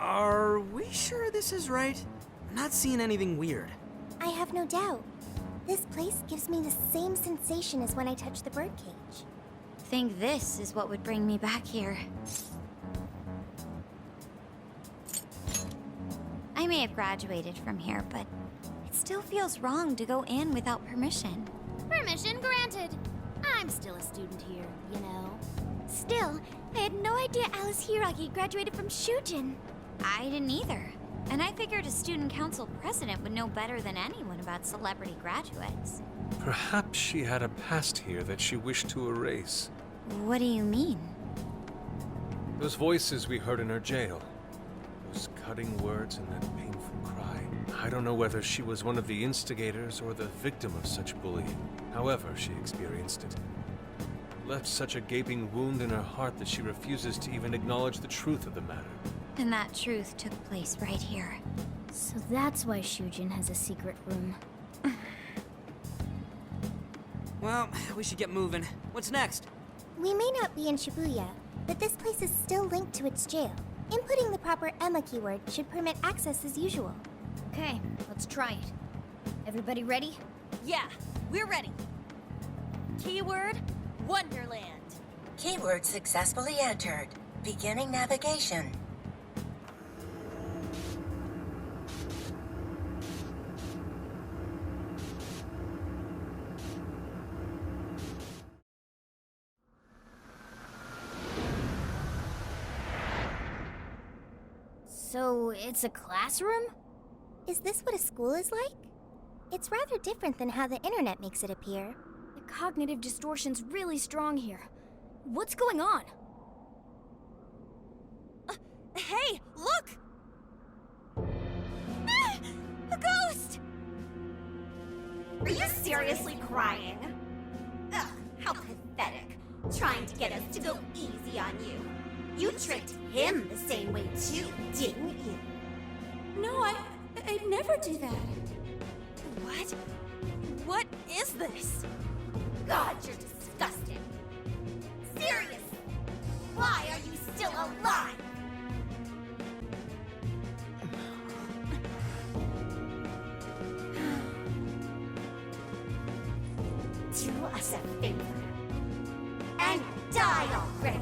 Are we sure this is right? I'm not seeing anything weird. I have no doubt. This place gives me the same sensation as when I touched the birdcage. Think this is what would bring me back here. I may have graduated from here, but it still feels wrong to go in without permission. Permission granted. I'm still a student here, you know. Still, I had no idea Alice Hiragi graduated from Shujin. I didn't either. And I figured a student council president would know better than anyone about celebrity graduates. Perhaps she had a past here that she wished to erase. What do you mean? Those voices we heard in her jail. Those cutting words and that painful cry. I don't know whether she was one of the instigators or the victim of such bullying. However she experienced it. Left such a gaping wound in her heart that she refuses to even acknowledge the truth of the matter. And that truth took place right here. So that's why Shujin has a secret room. Well, we should get moving. What's next? We may not be in Shibuya, but this place is still linked to its jail. Inputting the proper Emma keyword should permit access as usual. Okay, let's try it. Everybody ready? Yeah, we're ready. Keyword, Wonderland. Keyword successfully entered. Beginning navigation. So, it's a classroom? Is this what a school is like? It's rather different than how the internet makes it appear. The cognitive distortion's really strong here. What's going on? Hey, look! Ah, a ghost! Are you seriously crying? Ugh, how pathetic. Trying to get us to go easy on you. You tricked him the same way too, didn't you? No, I'd never do that. What? What is this? God, you're disgusting. Seriously, why are you still alive? Do us a favor and die already.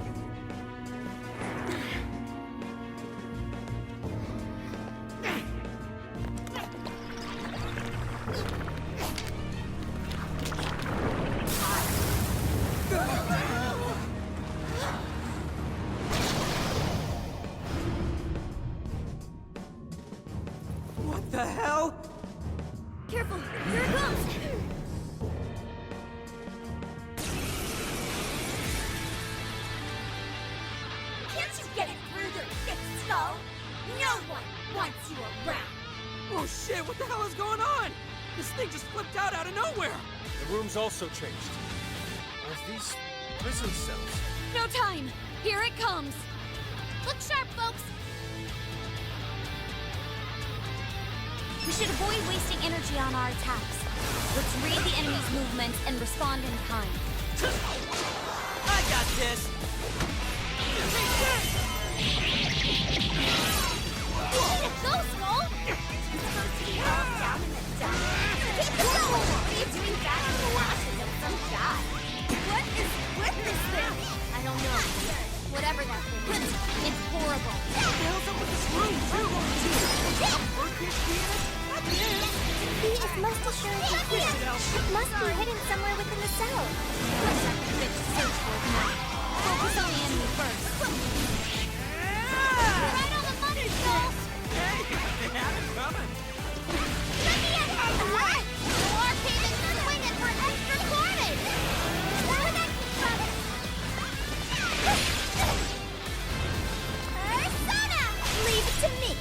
What the hell? Careful, here it comes! Can't you get it through your thick skull? No one wants you around. Oh shit, what the hell is going on? This thing just flipped out of nowhere! The room's also changed. Are these prison cells? No time! Here it comes! Look sharp, folks! We should avoid wasting energy on our attacks. Let's read the enemy's movements and respond in time. I got this! Go, Skull! You're supposed to be all down in the dump. Keep going! What are you doing back in the lashes of some guy? What is with this thing? I don't know. Whatever that thing is, it's horrible. What the hell's up with this room, too? A birdcage pianist? Not this! He is most assuredly here. It must be hidden somewhere within the cell. Let's not be quick to search for it now. Focus on the enemy first. Right on the money, Skull! Hey, they have it coming! Let me in! What? The arcade is swinging for extra carnage! Where that from? Persona! Leave it to me.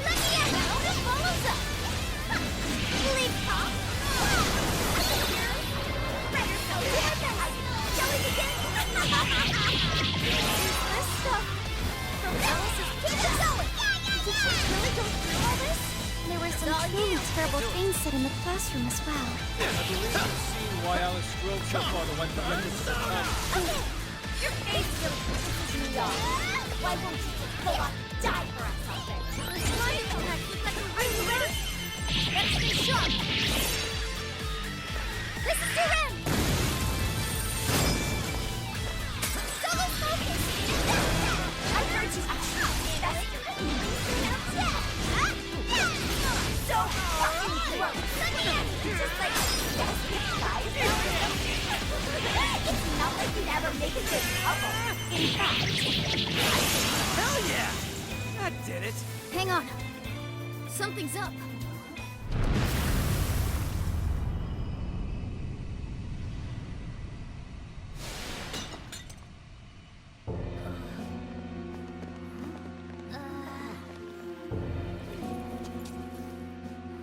Let me in! Now it follows up! Leave top. Better so Shall we begin? This stuff from Alice's Keep it going. Did she really go through all this? There were some truly terrible things said in the classroom as well. I believe you've seen why Alice drove so far to went the limits of the Your face really pisses me off. Why won't you just go out and die for us Hell yeah! That did it. Hang on. Something's up.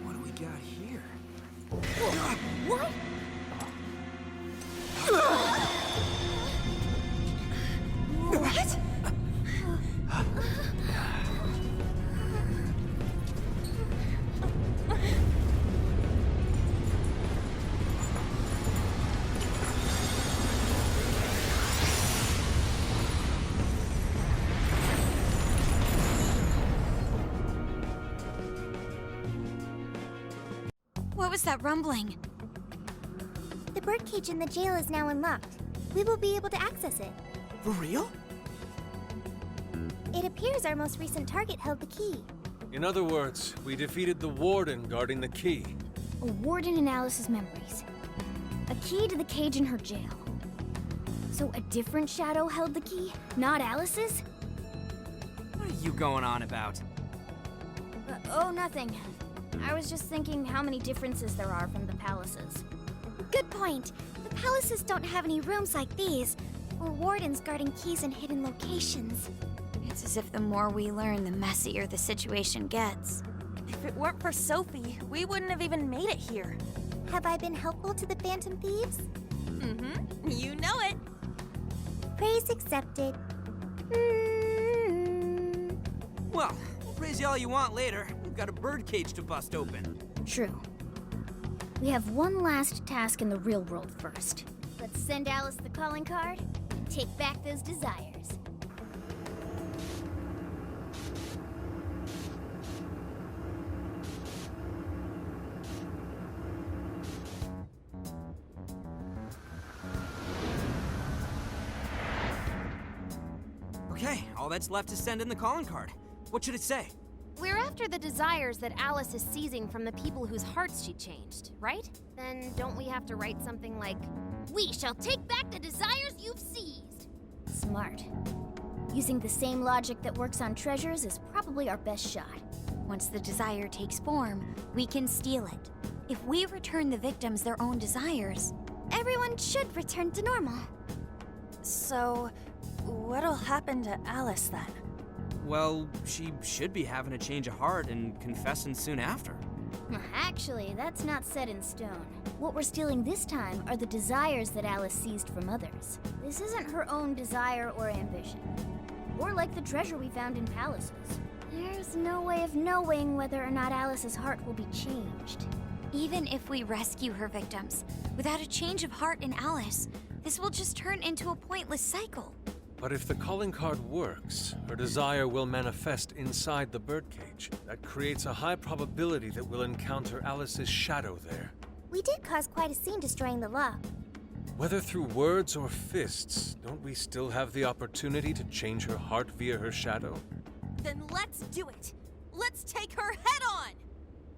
What do we got here? What? What? What was that rumbling? The birdcage in the jail is now unlocked. We will be able to access it. For real? It appears our most recent target held the key. In other words, we defeated the warden guarding the key. A warden in Alice's memories. A key to the cage in her jail. So a different shadow held the key, not Alice's? What are you going on about? Oh, nothing. I was just thinking how many differences there are from the palaces. Good point. The palaces don't have any rooms like these, or wardens guarding keys in hidden locations. It's as if the more we learn, the messier the situation gets. If it weren't for Sophie, we wouldn't have even made it here. Have I been helpful to the Phantom Thieves? Mm-hmm. You know it. Praise accepted. Well, we'll praise you all you want later. We've got a birdcage to bust open. True. We have one last task in the real world first. Let's send Alice the calling card and take back those desires. Okay, all that's left is send in the calling card. What should it say? We're after the desires that Alice is seizing from the people whose hearts she changed, right? Then don't we have to write something like, "We shall take back the desires you've seized"? Smart. Using the same logic that works on treasures is probably our best shot. Once the desire takes form, we can steal it. If we return the victims their own desires, Everyone should return to normal. So, what'll happen to Alice then? Well, she should be having a change of heart and confessing soon after. Actually, that's not set in stone. What we're stealing this time are the desires that Alice seized from others. This isn't her own desire or ambition. Or like the treasure we found in palaces. There's no way of knowing whether or not Alice's heart will be changed. even if we rescue her victims, without a change of heart in Alice, this will just turn into a pointless cycle. But if the calling card works, her desire will manifest inside the birdcage. That creates a high probability that we'll encounter Alice's shadow there. We did cause quite a scene destroying the lock. Whether through words or fists, don't we still have the opportunity to change her heart via her shadow? Then let's do it! Let's take her head on!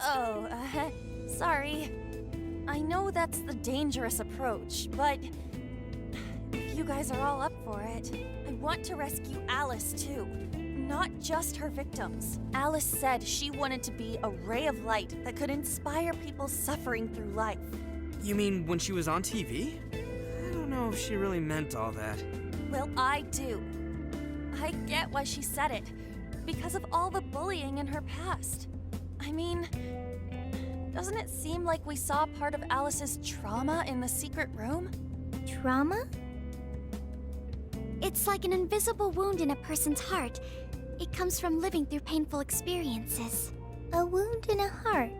Oh, sorry. I know that's the dangerous approach, but if you guys are all up for it, I want to rescue Alice too. Not just her victims. Alice said she wanted to be a ray of light that could inspire people suffering through life. You mean when she was on TV? I don't know if she really meant all that. Well, I do. I get why she said it. Because of all the bullying in her past. I mean, doesn't it seem like we saw part of Alice's trauma in the secret room? Trauma? It's like an invisible wound in a person's heart. It comes from living through painful experiences. A wound in a heart.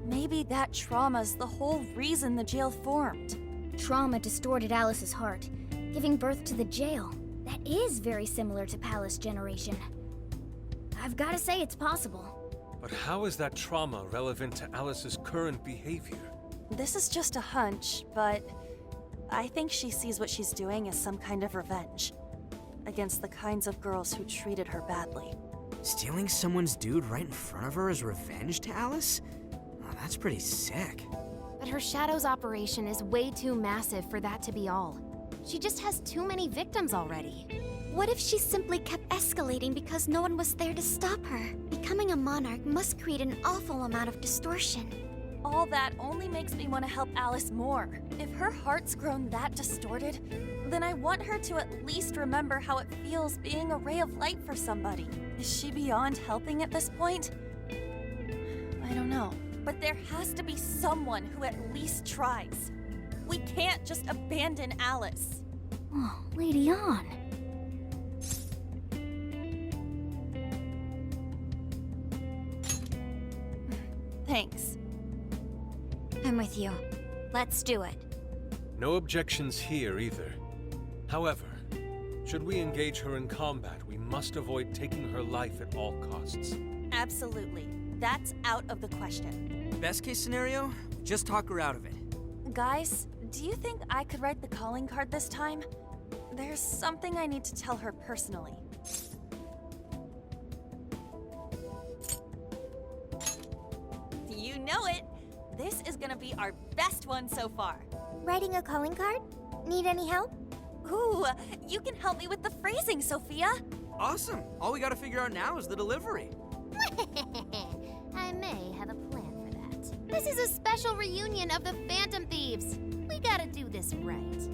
Maybe that trauma's the whole reason the jail formed. Trauma distorted Alice's heart, giving birth to the jail. That is very similar to Palace Generation. I've got to say it's possible. But how is that trauma relevant to Alice's current behavior? This is just a hunch, but I think she sees what she's doing as some kind of revenge against the kinds of girls who treated her badly. Stealing someone's dude right in front of her as revenge to Alice? Oh, that's pretty sick. But her Shadow's operation is way too massive for that to be all. She just has too many victims already. What if she simply kept escalating because no one was there to stop her? Becoming a monarch must create an awful amount of distortion. All that only makes me want to help Alice more. If her heart's grown that distorted, then I want her to at least remember how it feels being a ray of light for somebody. Is she beyond helping at this point? I don't know. But there has to be someone who at least tries. We can't just abandon Alice. Oh, Lady On. Thanks. I'm with you. Let's do it. No objections here either. However, should we engage her in combat, we must avoid taking her life at all costs. Absolutely. That's out of the question. Best case scenario, just talk her out of it. Guys, do you think I could write the calling card this time? There's something I need to tell her personally. You know it! This is gonna be our best one so far. Writing a calling card? Need any help? Ooh, you can help me with the phrasing, Sophia. Awesome. All we gotta figure out now is the delivery. I may have a plan for that. This is a special reunion of the Phantom Thieves. We gotta do this right.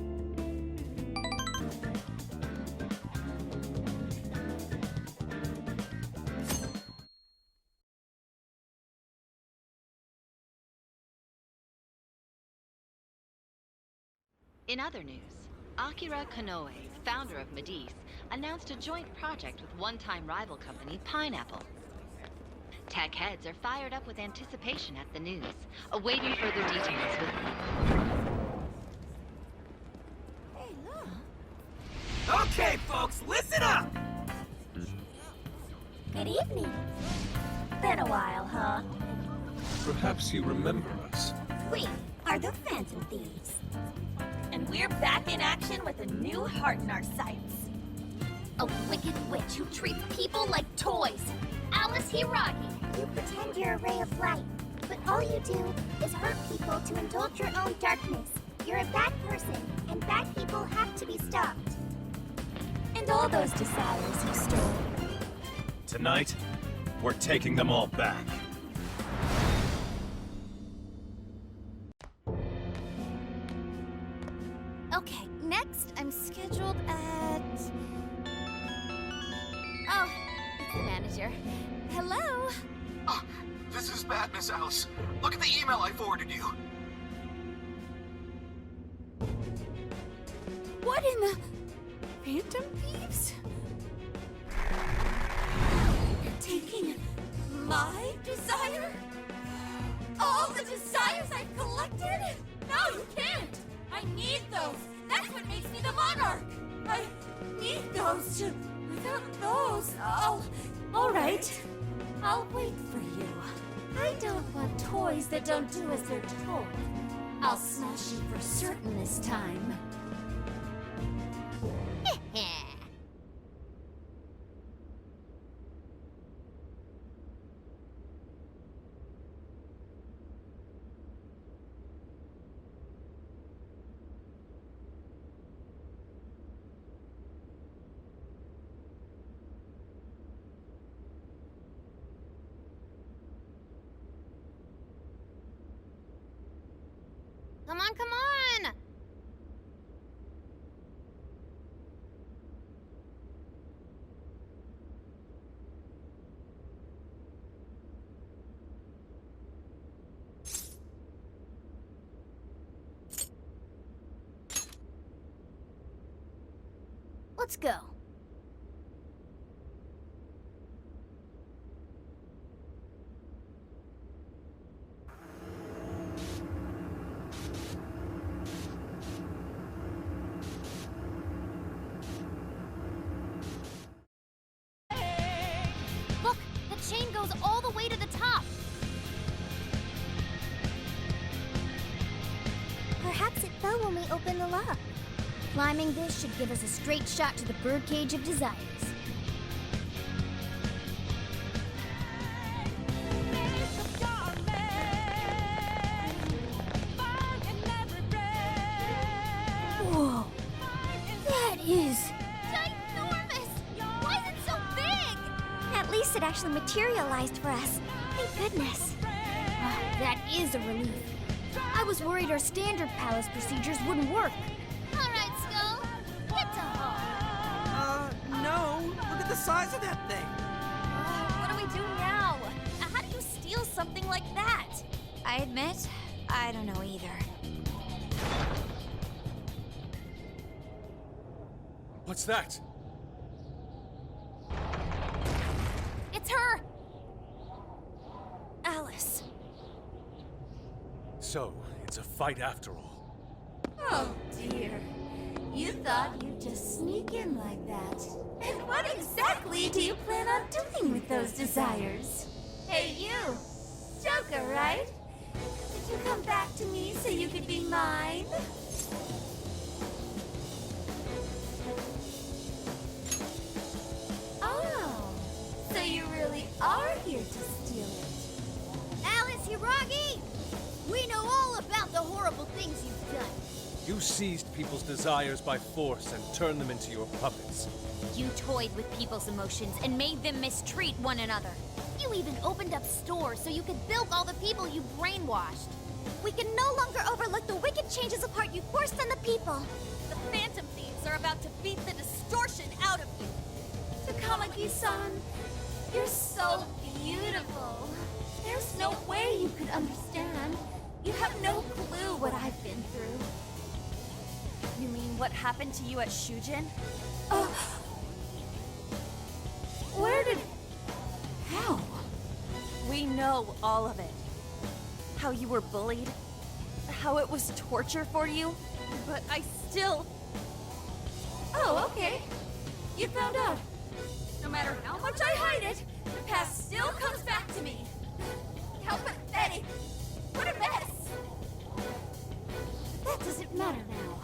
In other news, Akira Konoe, founder of Medice, announced a joint project with one-time rival company Pineapple. Tech heads are fired up with anticipation at the news, awaiting further details with Okay, folks, listen up! Good evening. Been a while, huh? Perhaps you remember us. We are the Phantom Thieves. And we're back in action with a new heart in our sights. A wicked witch who treats people like toys. Alice Hiragi. You pretend you're a ray of light, but all you do is hurt people to indulge your own darkness. You're a bad person, and bad people have to be stopped. And all those desires you stole. Tonight, we're taking them all back. Okay, next I'm scheduled at... Oh, it's the manager. Hello? This is bad, Miss Alice. Look at the email I forwarded you. What in the... Phantom Thieves? Taking my desire? All the desires I've collected? No, you can't! I need those! That's what makes me the monarch! I need those to... Without those, all right. I'll wait for you. I don't want toys that don't do as they're told. I'll smash you for certain this time. Come on, come on! Let's go. Look, the chain goes all the way to the top. Perhaps it fell when we opened the lock. Climbing this should give us a straight shot to the birdcage of desires. Whoa! least it actually materialized for us. Thank goodness. That is a relief. I was worried our standard palace procedures wouldn't work. All right, Skull. Get to home. No. Look at the size of that thing. What do we do now? How do you steal something like that? I admit, I don't know either. What's that? It's her! Alice. So, it's a fight after all. Oh dear. You thought you'd just sneak in like that. And what exactly do you plan on doing with those desires? Hey you! Joker, right? Did you come back to me so you could be mine? Oh, so you really are here to steal it. Alice Hiragi! We know all about the horrible things you've done. You seized people's desires by force and turned them into your puppets. You toyed with people's emotions and made them mistreat one another. You even opened up stores so you could bilk all the people you brainwashed. We can no longer overlook the wicked changes of heart you forced on the people. The Phantom Thieves are about to beat the distortion out of you. Takamaki-san, you're so beautiful. There's no way you could understand. You have no clue what I've been through. You mean what happened to you at Shujin? Where did... How? We know all of it. How you were bullied, how it was torture for you, but I still... Oh, okay. You found out. No matter how much I hide it, the past still comes back to me. How pathetic. What a mess. But that doesn't matter now.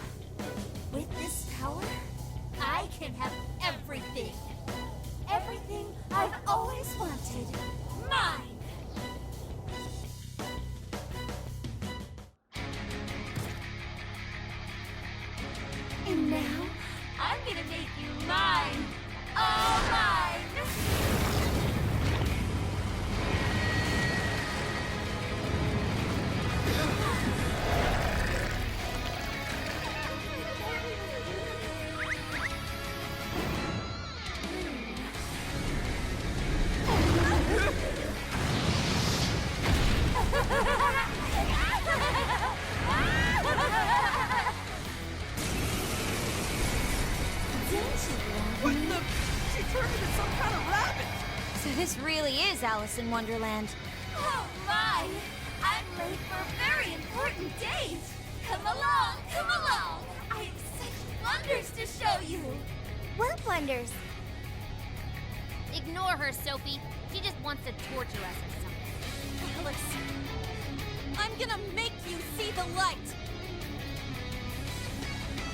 With this power, I can have everything. Everything I've always wanted. Mine! And now, I'm gonna make you mine! All mine! What the? She turned into some kind of rabbit! So this really is Alice in Wonderland. Oh my! I'm late for a very important date! Come along, come along! I have such wonders to show you! What wonders? Ignore her, Sophie. She just wants to torture us or something. Alice, I'm gonna make you see the light!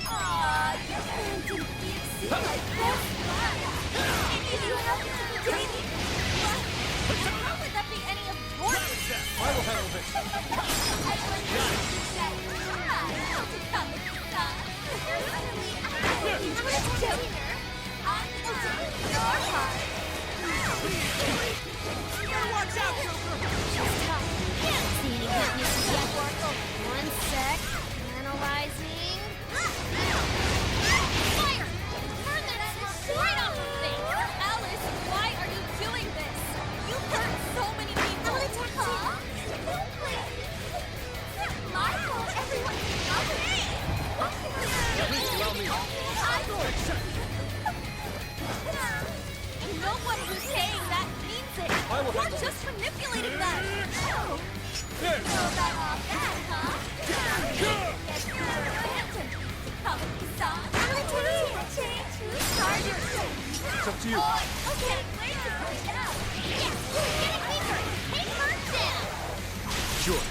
Aw, your Phantom Thieves seem like best friends! Maybe you happen to be dating? How could that be any of your business? I will handle this. I want you to say, hi, Takamaki-san. Personally, I'm just Joker. I'm gonna take your heart. You gotta watch out, Joker! See any good news yet, Oracle? One sec. Analyzing. Fire! Burn that smoke right off her face! Alice, why are you doing this? You hurt so many people! Don't play. It's not my fault everyone can know me. Please allow me. No one who's saying that means it! I will You're handle just manipulating them! Oh, There. know that all that, huh? Yes, Phantom. Takamaki-san. I'm gonna take you to change who's harder. It's up to you. Oh, okay, wait to find out. Yes! Get it weaker! Take her down! Sure.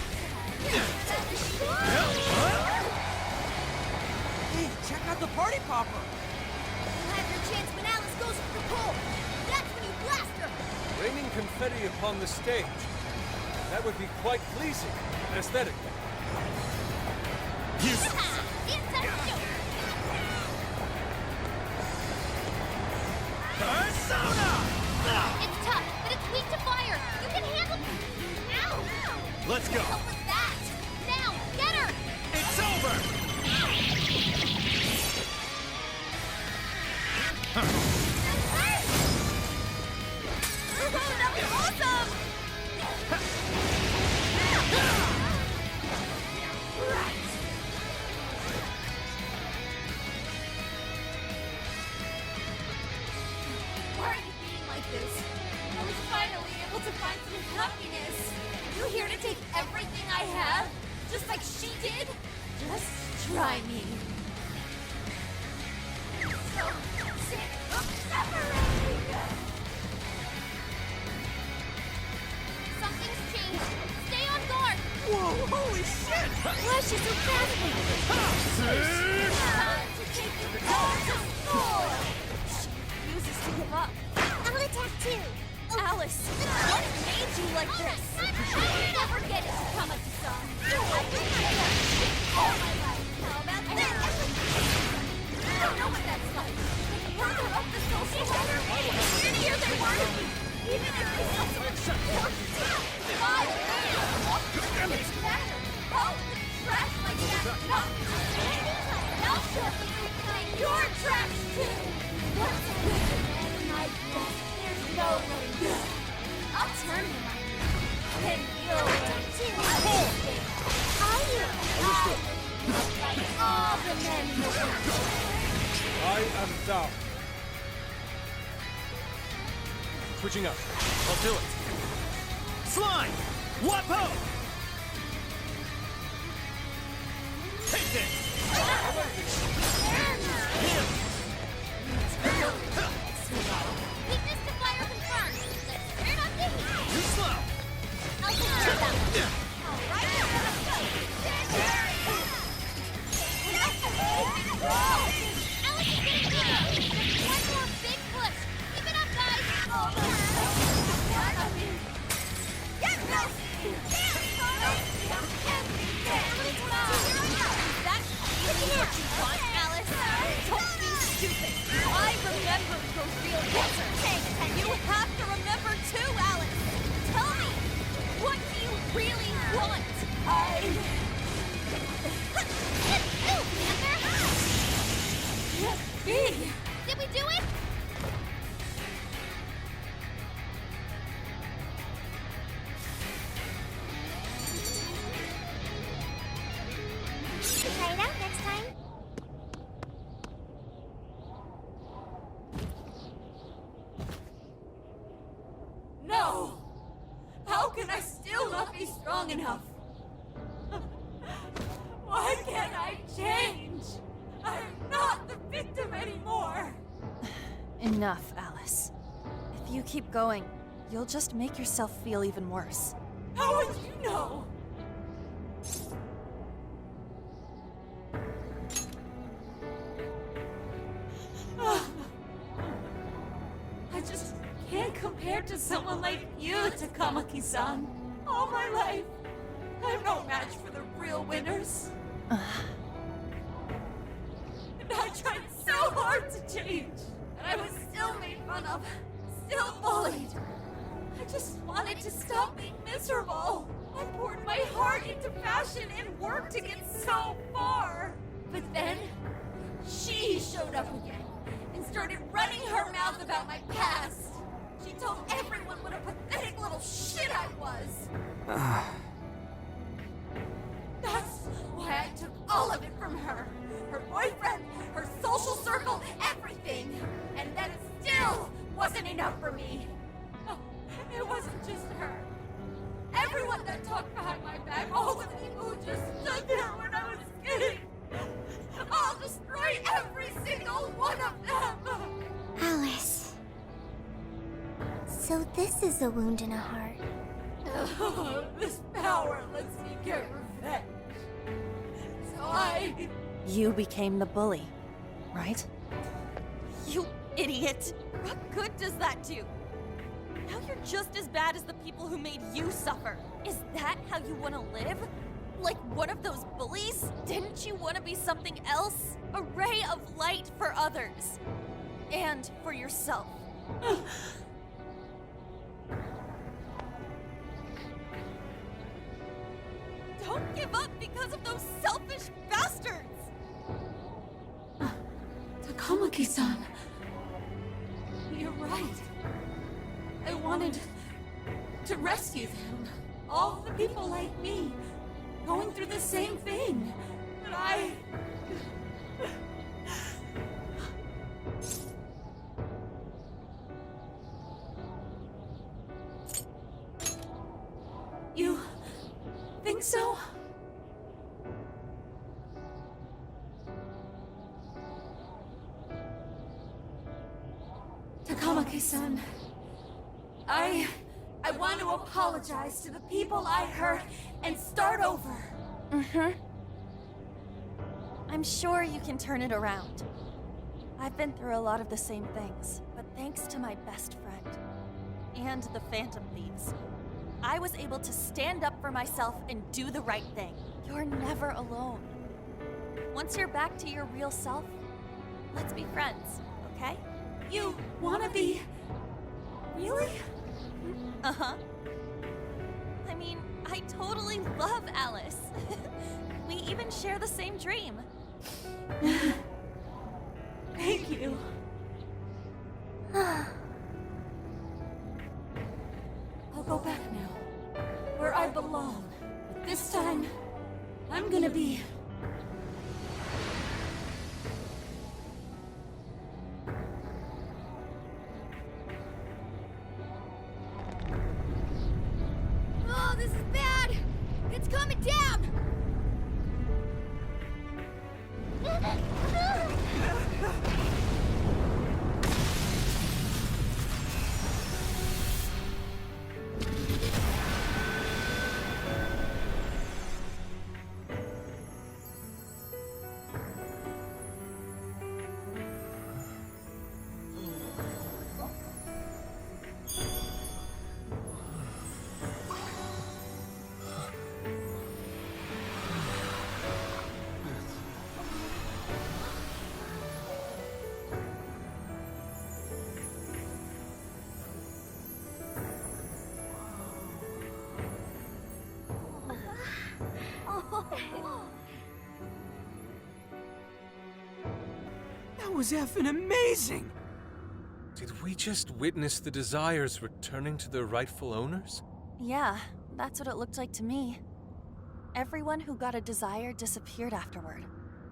Hey, check out the party popper! You'll have your chance when Alice goes for the pole. That's when you blast her. Raining confetti upon the stage. That would be quite pleasing, aesthetically. It's tough, to find some happiness. You here to take everything I have? Just like she did? Just try me. So sick of separating! Something's changed. Stay on guard. Whoa, holy shit! Why is she so fascinated? Time to take you all to school! She refuses to give up. I'll attack too. Alice, what made you like this? I'll never get it to come at the sun. I've been like that all my life. How about that? I don't know what that's like. Further up the social ladder, shittier they were to me. Even if they saw someone support why? It's better. Oh, trash like that. No. And you're trash too. What's good? My God. There's no way. I'll turn him on you. And you'll learn too. Are you? Like all the men in the world. I am down. Switching up. I'll do it. Slime! Wapo! Take this! Weakness to fire confirmed. Let's turn up the heat. Too slow! I'll take care of that. Alex is getting good. Just one more big push. Keep it up, guys. What you want, Alice? Don't be stupid. I remember your real answer. And you have to remember too, Alice. Tell me, what do you really want? Can't be. Did we do it? Try it out next time. No! How can I still not be strong enough? Why can't I change? I'm not the victim anymore! Enough, Alice. If you keep going, you'll just make yourself feel even worse. How would you know? I just can't compare to someone like you, Takamaki-san. All my life, I'm no match for the real winners. And I tried so hard to change, and I was still made fun of, still bullied. I just wanted to stop being miserable. I poured my heart into fashion and worked to get so far. But then, she showed up again and started running her mouth about my past. She told everyone what a pathetic little shit I was. That's why I took all of it from her. Her boyfriend, her social circle, everything. And that still wasn't enough for me. It wasn't just her. Everyone that talked behind my back, all the people who just stood there when I was kidding. I'll destroy every single one of them! Alice. So this is a wound in a heart. This power lets me get revenge. So You became the bully, right? You idiot! What good does that do? Now you're just as bad as the people who made you suffer. Is that how you want to live? Like one of those bullies? Didn't you want to be something else? A ray of light for others. And for yourself. Don't give up because of those selfish bastards! Takamaki-san. You're right. I wanted to rescue them. All the people like me, going through the same thing. But I... Okay, son. I want to apologize to the people I hurt and start over. I'm sure you can turn it around. I've been through a lot of the same things, but thanks to my best friend and the Phantom Thieves, I was able to stand up for myself and do the right thing. You're never alone. Once you're back to your real self, let's be friends, okay? You wanna be... Really? Uh-huh. I mean, I totally love Alice. We even share the same dream. Thank you. I'll go back now, where I belong. But this time, I'm gonna be... Oh, this is bad! It's coming down! That was effing amazing! Did we just witness the Desires returning to their rightful owners? Yeah, that's what it looked like to me. Everyone who got a Desire disappeared afterward.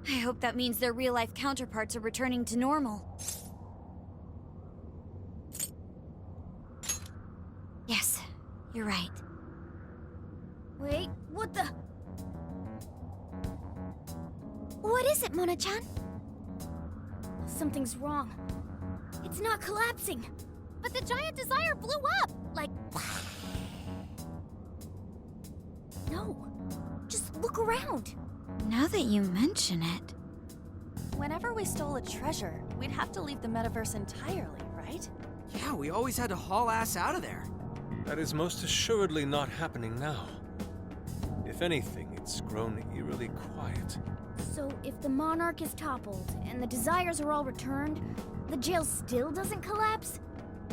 I hope that means their real-life counterparts are returning to normal. Yes, you're right. Wait, what the... What is it, Mona-chan? Something's wrong. It's not collapsing. But the giant Desire blew up! Like... No. Just look around. Now that you mention it... Whenever we stole a treasure, we'd have to leave the metaverse entirely, right? Yeah, we always had to haul ass out of there. That is most assuredly not happening now. If anything, it's grown eerily quiet. So if the Monarch is toppled and the Desires are all returned, the jail still doesn't collapse?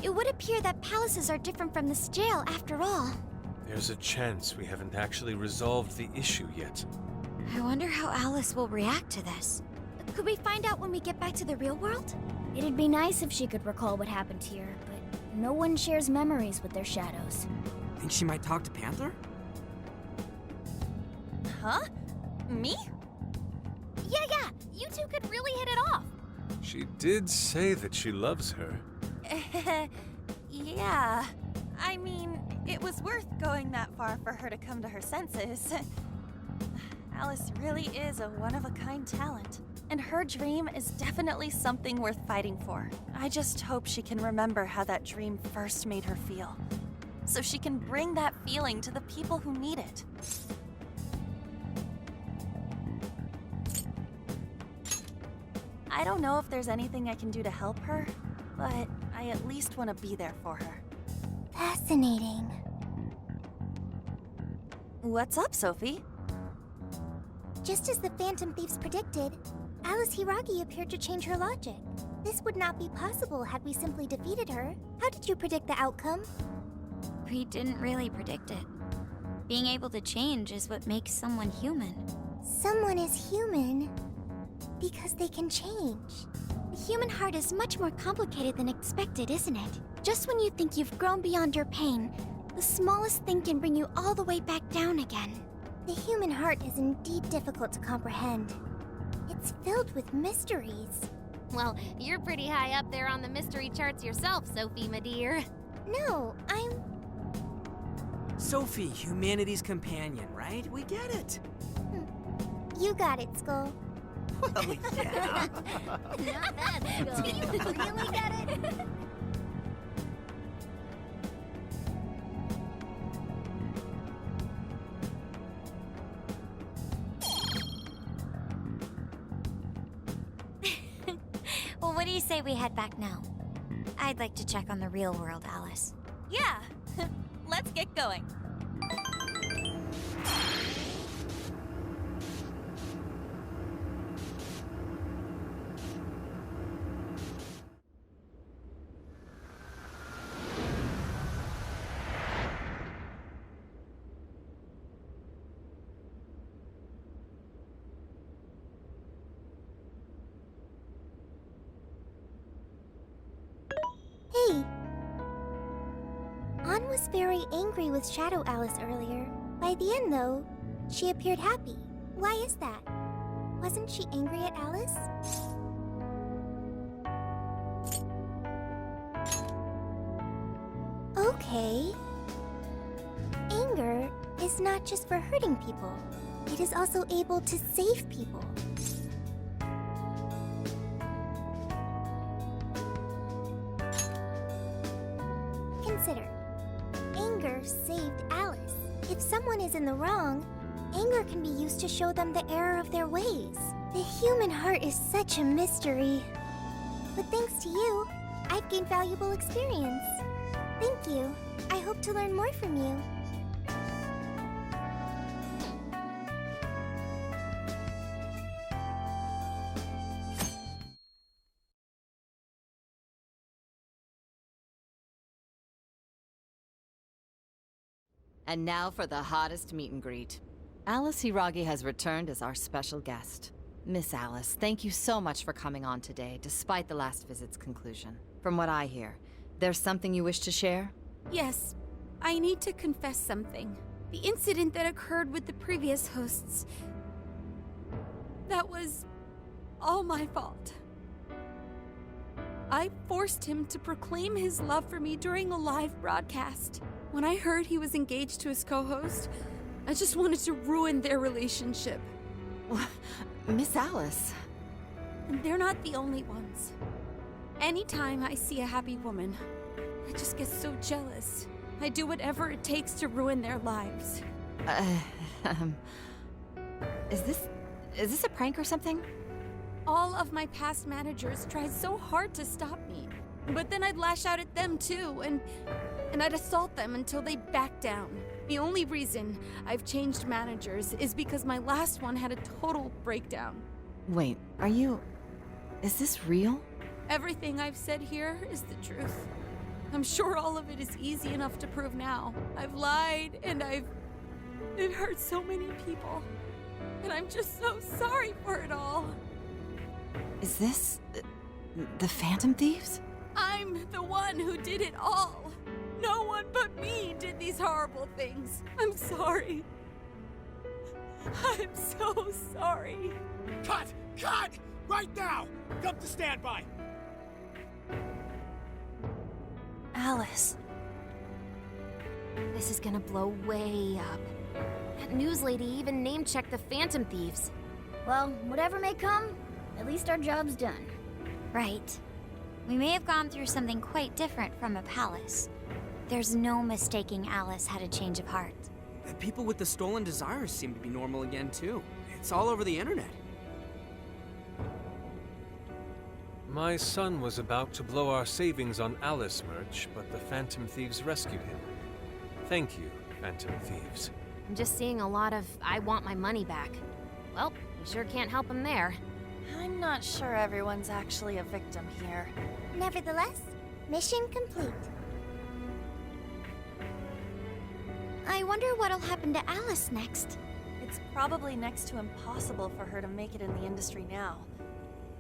It would appear that palaces are different from this jail after all. There's a chance we haven't actually resolved the issue yet. I wonder how Alice will react to this. Could we find out when we get back to the real world? It'd be nice if she could recall what happened here, but no one shares memories with their shadows. Think she might talk to Panther? Huh? Me? Yeah, you two could really hit it off. She did say that she loves her. Yeah. I mean, it was worth going that far for her to come to her senses. Alice really is a one-of-a-kind talent, and her dream is definitely something worth fighting for. I just hope she can remember how that dream first made her feel, so she can bring that feeling to the people who need it. I don't know if there's anything I can do to help her, but I at least want to be there for her. Fascinating. What's up, Sophie? Just as the Phantom Thieves predicted, Alice Hiragi appeared to change her logic. This would not be possible had we simply defeated her. How did you predict the outcome? We didn't really predict it. Being able to change is what makes someone human. Someone is human because they can change. The human heart is much more complicated than expected, isn't it? Just when you think you've grown beyond your pain, the smallest thing can bring you all the way back down again. The human heart is indeed difficult to comprehend. It's filled with mysteries. Well, you're pretty high up there on the mystery charts yourself, Sophie, my dear. No, I'm... Sophie, humanity's companion, right? We get it. You got it, Skull. Well, yeah. Not bad, Skull. Do you really get it? say we head back now? I'd like to check on the real world, Alice. Yeah, let's get going. Hey! Ann was very angry with Shadow Alice earlier. By the end, though, she appeared happy. Why is that? Wasn't she angry at Alice? Okay. Anger is not just for hurting people. It is also able to save people. Consider. Anger saved Alice. If someone is in the wrong, anger can be used to show them the error of their ways. The human heart is such a mystery. But thanks to you, I've gained valuable experience. Thank you. I hope to learn more from you. And now for the hottest meet and greet. Alice Hiragi has returned as our special guest. Miss Alice, thank you so much for coming on today, despite the last visit's conclusion. From what I hear, there's something you wish to share? Yes, I need to confess something. The incident that occurred with the previous hosts. That was all my fault. I forced him to proclaim his love for me during a live broadcast. When I heard he was engaged to his co-host, I just wanted to ruin their relationship. Miss Alice. And they're not the only ones. Anytime I see a happy woman, I just get so jealous. I do whatever it takes to ruin their lives. Is this a prank or something? All of my past managers tried so hard to stop me. But then I'd lash out at them too, and I'd assault them until they backed down. The only reason I've changed managers is because my last one had a total breakdown. Wait, is this real? Everything I've said here is the truth. I'm sure all of it is easy enough to prove now. I've lied, and it hurt so many people. And I'm just so sorry for it all. Is this the Phantom Thieves? I'm the one who did it all. No one but me did these horrible things. I'm sorry. I'm so sorry. Cut! Cut! Right now! Come to standby! Alice. This is gonna blow way up. That news lady even name-checked the Phantom Thieves. Well, whatever may come, at least our job's done. Right. We may have gone through something quite different from a palace. There's no mistaking Alice had a change of heart. The people with the stolen desires seem to be normal again, too. It's all over the internet. My son was about to blow our savings on Alice merch, but the Phantom Thieves rescued him. Thank you, Phantom Thieves. I'm just seeing a lot of I want my money back. Well, we sure can't help him there. I'm not sure everyone's actually a victim here. Nevertheless, mission complete. I wonder what'll happen to Alice next. It's probably next to impossible for her to make it in the industry now.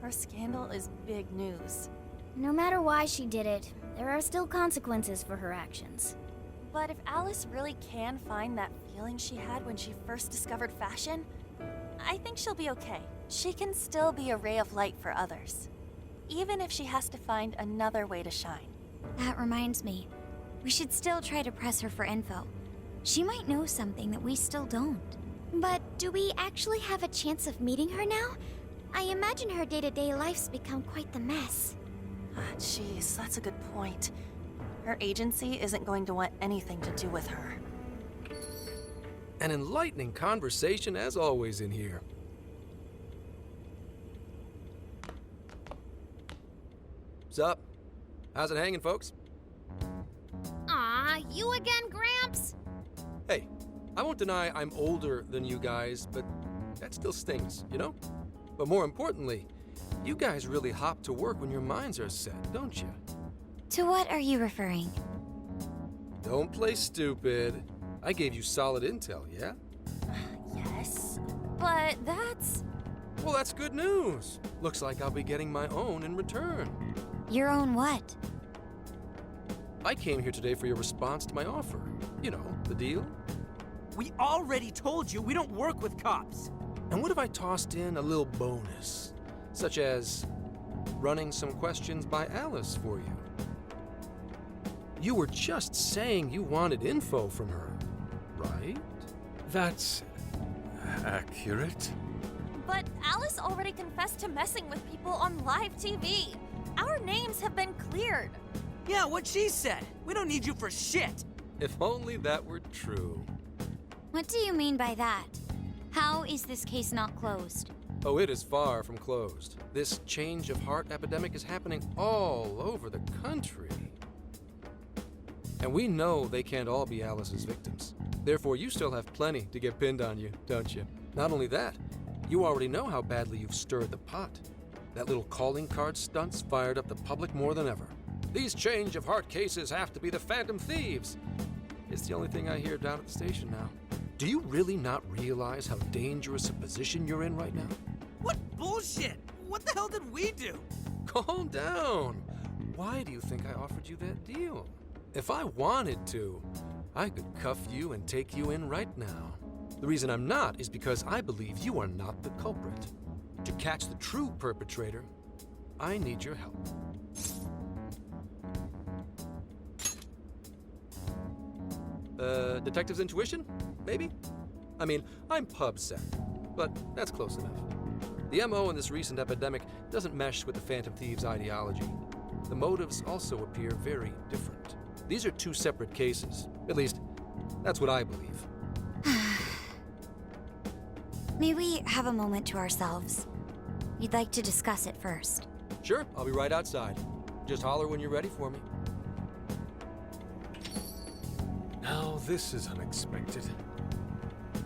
Her scandal is big news. No matter why she did it, there are still consequences for her actions. But if Alice really can find that feeling she had when she first discovered fashion, I think she'll be okay. She can still be a ray of light for others, even if she has to find another way to shine. That reminds me, we should still try to press her for info. She might know something that we still don't. But do we actually have a chance of meeting her now? I imagine her day-to-day life's become quite the mess. Jeez, that's a good point. Her agency isn't going to want anything to do with her. An enlightening conversation as always in here. How's it hanging, folks? Aw, you again, Gramps? Hey, I won't deny I'm older than you guys, but that still stings, you know? But more importantly, you guys really hop to work when your minds are set, don't you? To what are you referring? Don't play stupid. I gave you solid intel, yeah? Yes, but that's... Well, that's good news. Looks like I'll be getting my own in return. Your own what? I came here today for your response to my offer. You know, the deal. We already told you we don't work with cops. And what if I tossed in a little bonus? Such as running some questions by Alice for you. You were just saying you wanted info from her, right? That's accurate. But Alice already confessed to messing with people on live TV. Our names have been cleared. Yeah, what she said. We don't need you for shit. If only that were true. What do you mean by that? How is this case not closed? Oh, it is far from closed. This change of heart epidemic is happening all over the country. And we know they can't all be Alice's victims. Therefore, you still have plenty to get pinned on you, don't you? Not only that, you already know how badly you've stirred the pot. That little calling card stunt's fired up the public more than ever. These change of heart cases have to be the Phantom Thieves. It's the only thing I hear down at the station now. Do you really not realize how dangerous a position you're in right now? What bullshit? What the hell did we do? Calm down. Why do you think I offered you that deal? If I wanted to, I could cuff you and take you in right now. The reason I'm not is because I believe you are not the culprit. To catch the true perpetrator, I need your help. Detective's intuition? Maybe? I mean, I'm pub-sec, but that's close enough. The MO in this recent epidemic doesn't mesh with the Phantom Thieves' ideology. The motives also appear very different. These are two separate cases. At least, that's what I believe. May we have a moment to ourselves? We'd like to discuss it first. Sure, I'll be right outside. Just holler when you're ready for me. Now this is unexpected.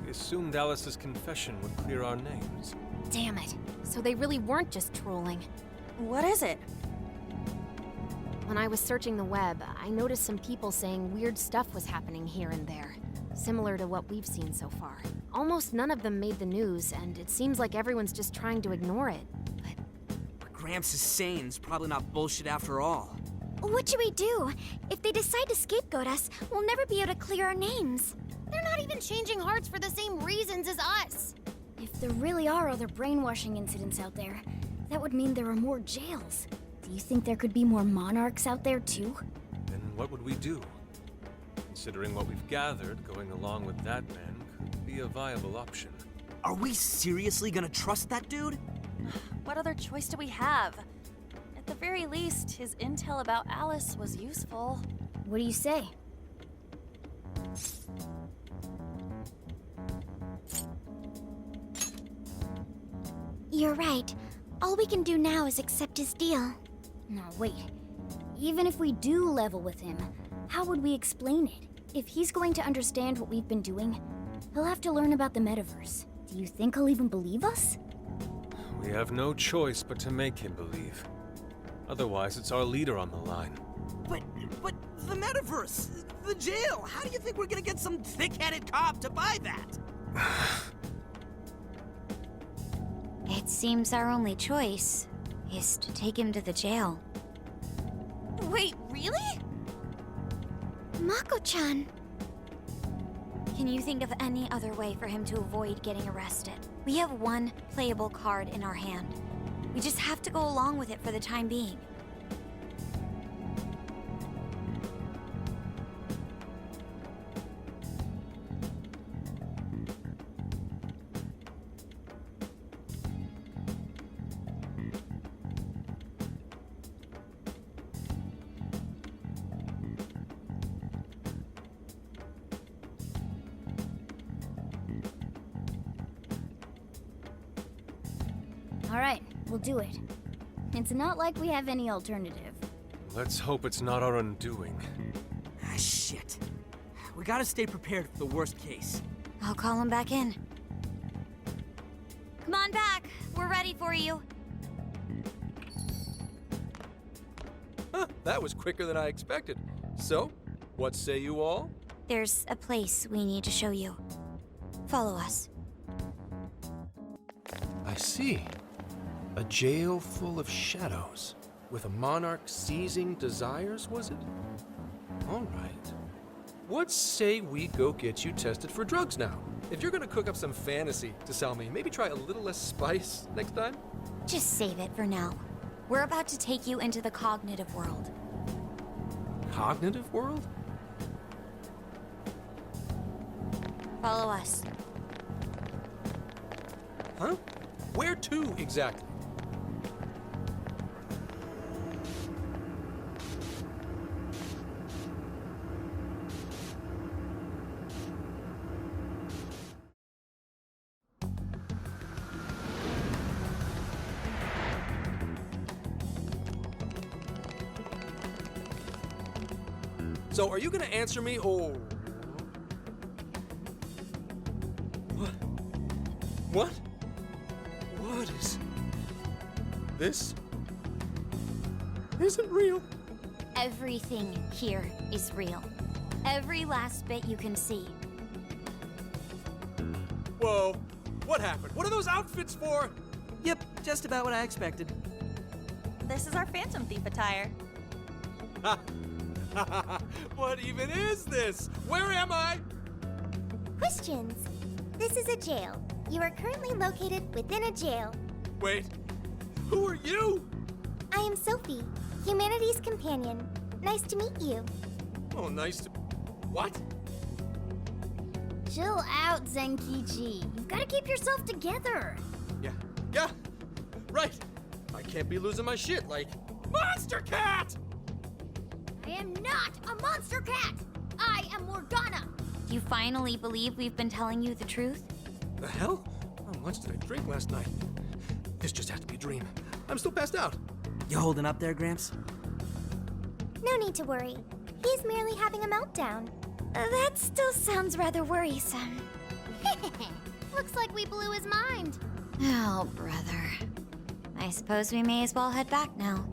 We assumed Alice's confession would clear our names. Damn it. So they really weren't just trolling. What is it? When I was searching the web, I noticed some people saying weird stuff was happening here and there. Similar to what we've seen so far. Almost none of them made the news, and it seems like everyone's just trying to ignore it. What Gramps is saying is probably not bullshit after all. What should we do? If they decide to scapegoat us, we'll never be able to clear our names. They're not even changing hearts for the same reasons as us. If there really are other brainwashing incidents out there, that would mean there are more jails. Do you think there could be more monarchs out there too? Then what would we do? Considering what we've gathered, going along with that man could be a viable option. Are we seriously gonna trust that dude? What other choice do we have? At the very least, his intel about Alice was useful. What do you say? You're right. All we can do now is accept his deal. No, wait. Even if we do level with him, how would we explain it? If he's going to understand what we've been doing, he'll have to learn about the metaverse. Do you think he'll even believe us? We have no choice but to make him believe. Otherwise, it's our leader on the line. But the metaverse, the jail, how do you think we're gonna get some thick-headed cop to buy that? It seems our only choice is to take him to the jail. Wait, really? Mako-chan! Can you think of any other way for him to avoid getting arrested? We have one playable card in our hand. We just have to go along with it for the time being. All right, we'll do it. It's not like we have any alternative. Let's hope it's not our undoing. Ah, shit. We gotta stay prepared for the worst case. I'll call him back in. Come on back. We're ready for you. Huh, that was quicker than I expected. So, what say you all? There's a place we need to show you. Follow us. I see. A jail full of shadows. With a monarch seizing desires, was it? All right. What say we go get you tested for drugs now? If you're gonna cook up some fantasy to sell me, maybe try a little less spice next time? Just save it for now. We're about to take you into the cognitive world. Cognitive world? Follow us. Huh? Where to exactly? So, are you gonna answer me, or... What? What is... This isn't real. Everything here is real. Every last bit you can see. Whoa. What happened? What are those outfits for? Yep, just about what I expected. This is our Phantom Thief attire. What even is this? Where am I? Questions. This is a jail. You are currently located within a jail. Wait, who are you? I am Sophie, humanity's companion. Nice to meet you. Oh, nice to... What? Chill out, Zenkichi. You've got to keep yourself together. Yeah, right. I can't be losing my shit like... Monster Cat! I am not a monster cat. I am Morgana. Do you finally believe we've been telling you the truth? The hell? How much did I drink last night? This just has to be a dream. I'm still passed out. You holding up there, Gramps? No need to worry. He's merely having a meltdown. That still sounds rather worrisome. Looks like we blew his mind. Oh, brother. I suppose we may as well head back now.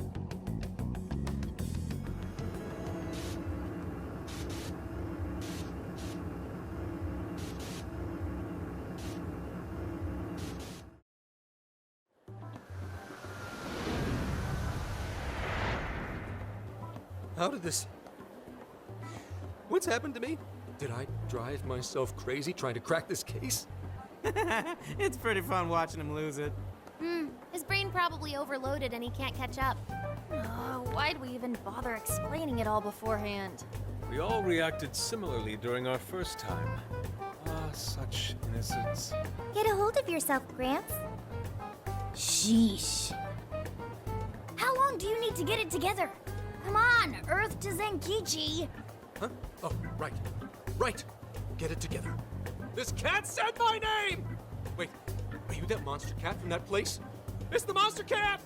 How did this... What's happened to me? Did I drive myself crazy trying to crack this case? It's pretty fun watching him lose it. His brain probably overloaded and he can't catch up. Why'd we even bother explaining it all beforehand? We all reacted similarly during our first time. Ah, such innocence. Get a hold of yourself, Gramps. Sheesh. How long do you need to get it together? Come on, Earth to Zenkichi. Huh? Oh, right. Right. Get it together. This cat said my name! Wait, are you that monster cat from that place? It's the monster cat!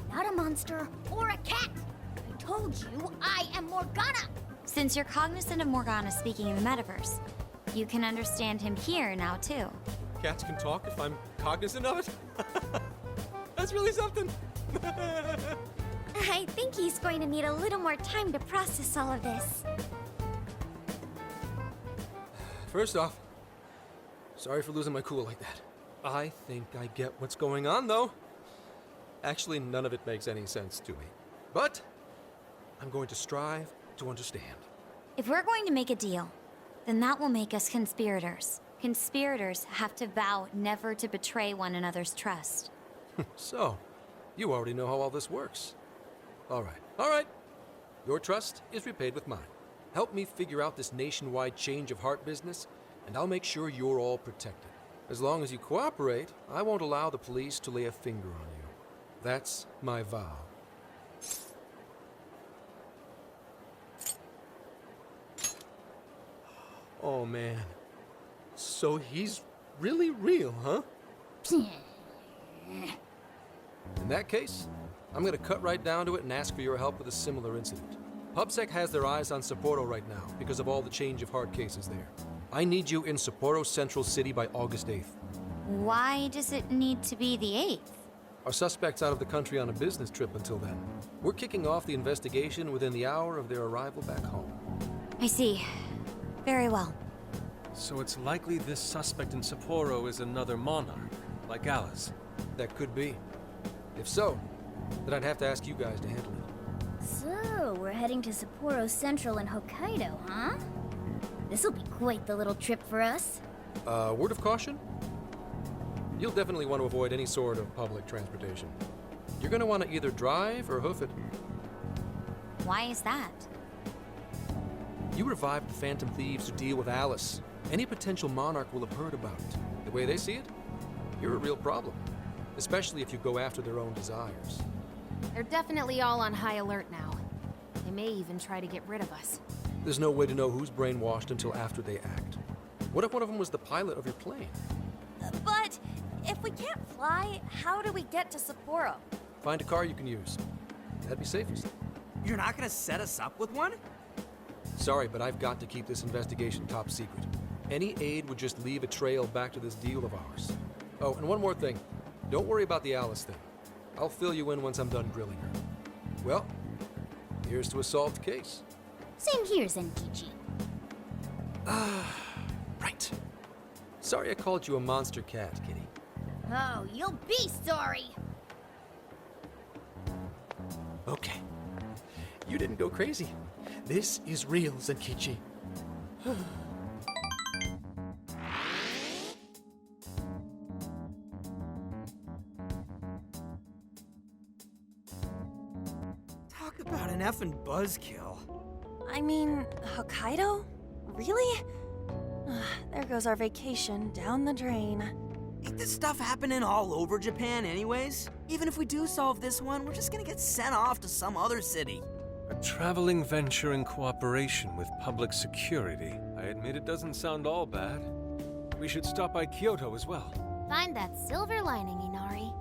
I'm not a monster or a cat. I told you I am Morgana. Since you're cognizant of Morgana speaking in the metaverse, you can understand him here now, too. Cats can talk if I'm cognizant of it? That's really something. I think he's going to need a little more time to process all of this. First off, sorry for losing my cool like that. I think I get what's going on, though. Actually, none of it makes any sense to me. But I'm going to strive to understand. If we're going to make a deal, then that will make us conspirators. Conspirators have to vow never to betray one another's trust. So, you already know how all this works. All right. Your trust is repaid with mine. Help me figure out this nationwide change of heart business, and I'll make sure you're all protected. As long as you cooperate, I won't allow the police to lay a finger on you. That's my vow. Oh, man. So he's really real, huh? In that case, I'm gonna cut right down to it and ask for your help with a similar incident. PubSec has their eyes on Sapporo right now because of all the change of heart cases there. I need you in Sapporo Central City by August 8th. Why does it need to be the 8th? Our suspect's out of the country on a business trip until then. We're kicking off the investigation within the hour of their arrival back home. I see. Very well. So it's likely this suspect in Sapporo is another monarch, like Alice. That could be. If so, then I'd have to ask you guys to handle it. So, we're heading to Sapporo Central in Hokkaido, huh? This'll be quite the little trip for us. Word of caution? You'll definitely want to avoid any sort of public transportation. You're gonna want to either drive or hoof it. Why is that? You revived the Phantom Thieves to deal with Alice. Any potential monarch will have heard about it. The way they see it, you're a real problem. Especially if you go after their own desires. They're definitely all on high alert now. They may even try to get rid of us. There's no way to know who's brainwashed until after they act. What if one of them was the pilot of your plane? But if we can't fly, how do we get to Sapporo? Find a car you can use. That'd be safest. You're not gonna set us up with one? Sorry, but I've got to keep this investigation top secret. Any aid would just leave a trail back to this deal of ours. Oh, and one more thing. Don't worry about the Alice thing. I'll fill you in once I'm done grilling her. Well, here's to a solved case. Same here, Zenkichi. Right. Sorry I called you a monster cat, Kitty. Oh, you'll be sorry! Okay. You didn't go crazy. This is real, Zenkichi. Talk about an effing buzzkill. I mean, Hokkaido? Really? There goes our vacation down the drain. Ain't this stuff happening all over Japan anyways? Even if we do solve this one, we're just gonna get sent off to some other city. A traveling venture in cooperation with public security. I admit it doesn't sound all bad. We should stop by Kyoto as well. Find that silver lining, Inari.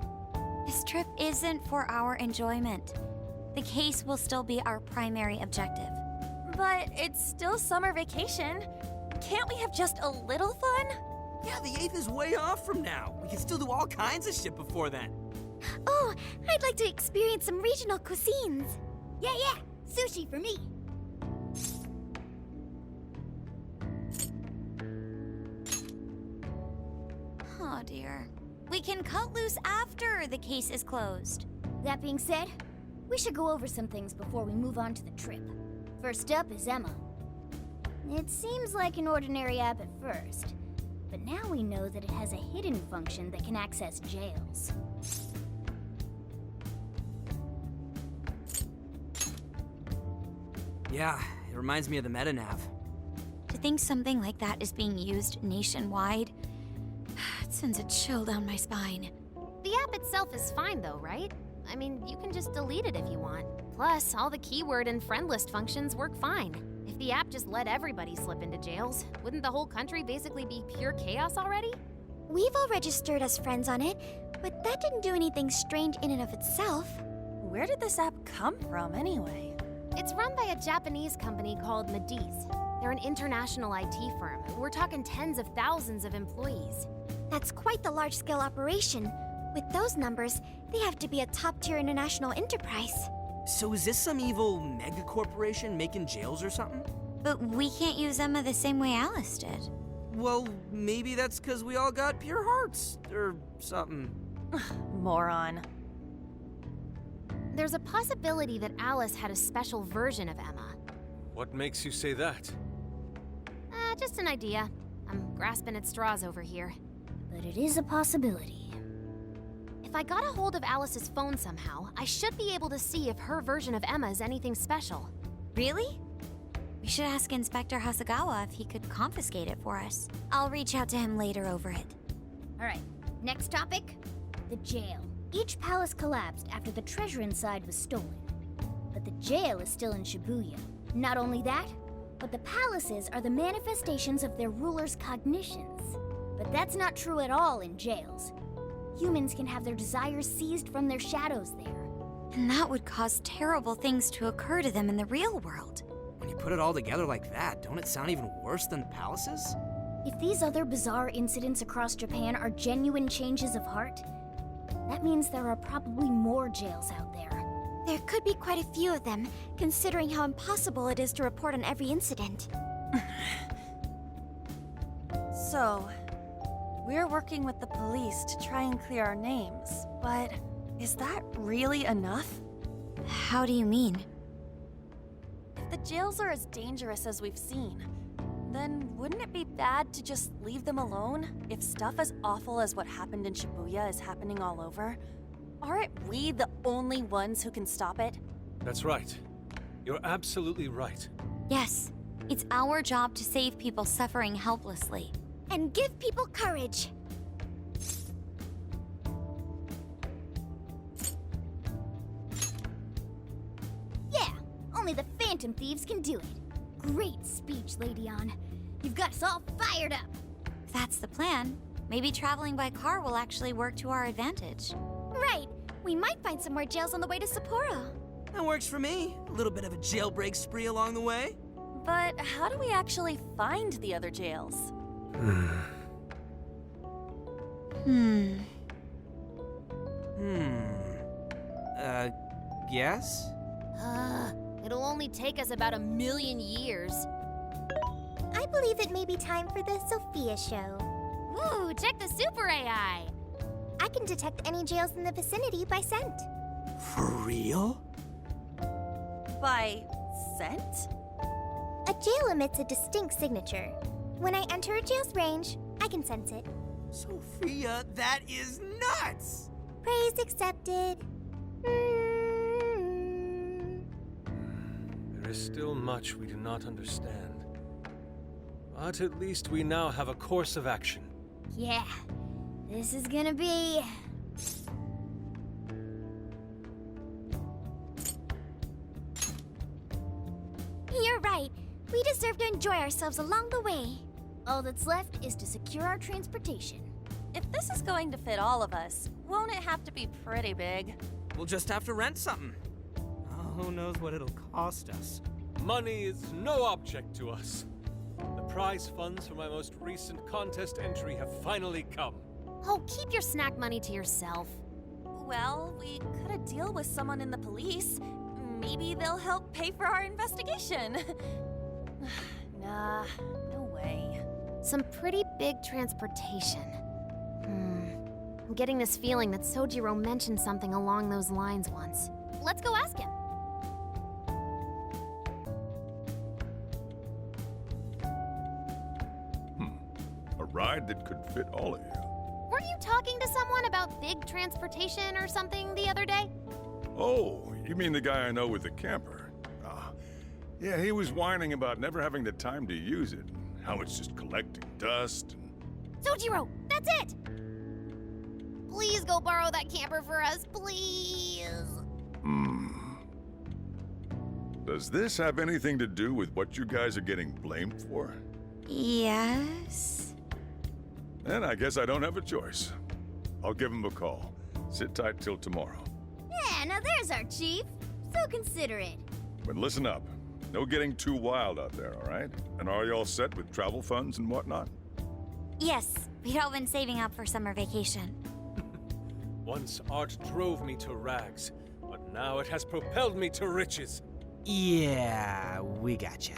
This trip isn't for our enjoyment. The case will still be our primary objective. But it's still summer vacation. Can't we have just a little fun? Yeah, the 8th is way off from now. We can still do all kinds of shit before then. Oh, I'd like to experience some regional cuisines. Yeah, sushi for me. Oh dear. We can cut loose after the case is closed. That being said, we should go over some things before we move on to the trip. First up is Emma. It seems like an ordinary app at first, but now we know that it has a hidden function that can access jails. Yeah, it reminds me of the MetaNav. To think something like that is being used nationwide, it sends a chill down my spine. The app itself is fine though, right? I mean, you can just delete it if you want. Plus, all the keyword and friend list functions work fine. If the app just let everybody slip into jails, wouldn't the whole country basically be pure chaos already? We've all registered as friends on it, but that didn't do anything strange in and of itself. Where did this app come from, anyway? It's run by a Japanese company called Medis. They're an international IT firm. We're talking tens of thousands of employees. That's quite the large-scale operation. With those numbers, they have to be a top-tier international enterprise. So is this some evil mega corporation making jails or something? But we can't use Emma the same way Alice did. Well, maybe that's because we all got pure hearts, or something. Moron. There's a possibility that Alice had a special version of Emma. What makes you say that? Just an idea. I'm grasping at straws over here. But it is a possibility. If I got a hold of Alice's phone somehow, I should be able to see if her version of Emma is anything special. Really? We should ask Inspector Hasagawa if he could confiscate it for us. I'll reach out to him later over it. Alright, next topic. The jail. Each palace collapsed after the treasure inside was stolen. But the jail is still in Shibuya. Not only that, but the palaces are the manifestations of their rulers' cognitions. But that's not true at all in jails. Humans can have their desires seized from their shadows there. And that would cause terrible things to occur to them in the real world. When you put it all together like that, don't it sound even worse than palaces? If these other bizarre incidents across Japan are genuine changes of heart, that means there are probably more jails out there. There could be quite a few of them, considering how impossible it is to report on every incident. So, we're working with the police to try and clear our names, but is that really enough? How do you mean? If the jails are as dangerous as we've seen, then wouldn't it be bad to just leave them alone if stuff as awful as what happened in Shibuya is happening all over? Aren't we the only ones who can stop it? That's right. You're absolutely right. Yes, it's our job to save people suffering helplessly. And give people courage. Yeah, only the Phantom Thieves can do it. Great speech, Lady Ann. You've got us all fired up. If that's the plan, maybe traveling by car will actually work to our advantage. Right. We might find some more jails on the way to Sapporo. That works for me. A little bit of a jailbreak spree along the way. But how do we actually find the other jails? Yes? It'll only take us about 1,000,000 years. I believe it may be time for the Sophia show. Ooh, check the super AI! I can detect any jails in the vicinity by scent. For real? By scent? A jail emits a distinct signature. When I enter a jail's range, I can sense it. Sophia, that is nuts! Praise accepted. There is still much we do not understand. But at least we now have a course of action. Yeah, this is gonna be... You're right. We deserve to enjoy ourselves along the way. All that's left is to secure our transportation. If this is going to fit all of us, won't it have to be pretty big? We'll just have to rent something. Oh, who knows what it'll cost us. Money is no object to us. The prize funds for my most recent contest entry have finally come. Oh, keep your snack money to yourself. Well, we could a deal with someone in the police. Maybe they'll help pay for our investigation. Nah, no way. Some pretty big transportation. I'm getting this feeling that Sojiro mentioned something along those lines once. Let's go ask him. A ride that could fit all of you. Weren't you talking to someone about big transportation or something the other day? Oh, you mean the guy I know with the camper? Yeah, he was whining about never having the time to use it. How it's just collecting dust and... Sojiro, that's it! Please go borrow that camper for us, please. Does this have anything to do with what you guys are getting blamed for? Yes? Then I guess I don't have a choice. I'll give him a call. Sit tight till tomorrow. Yeah, now there's our chief. So considerate. But listen up. No getting too wild out there, all right? And are you all set with travel funds and whatnot? Yes, we'd all been saving up for summer vacation. Once art drove me to rags, but now it has propelled me to riches. Yeah, we gotcha.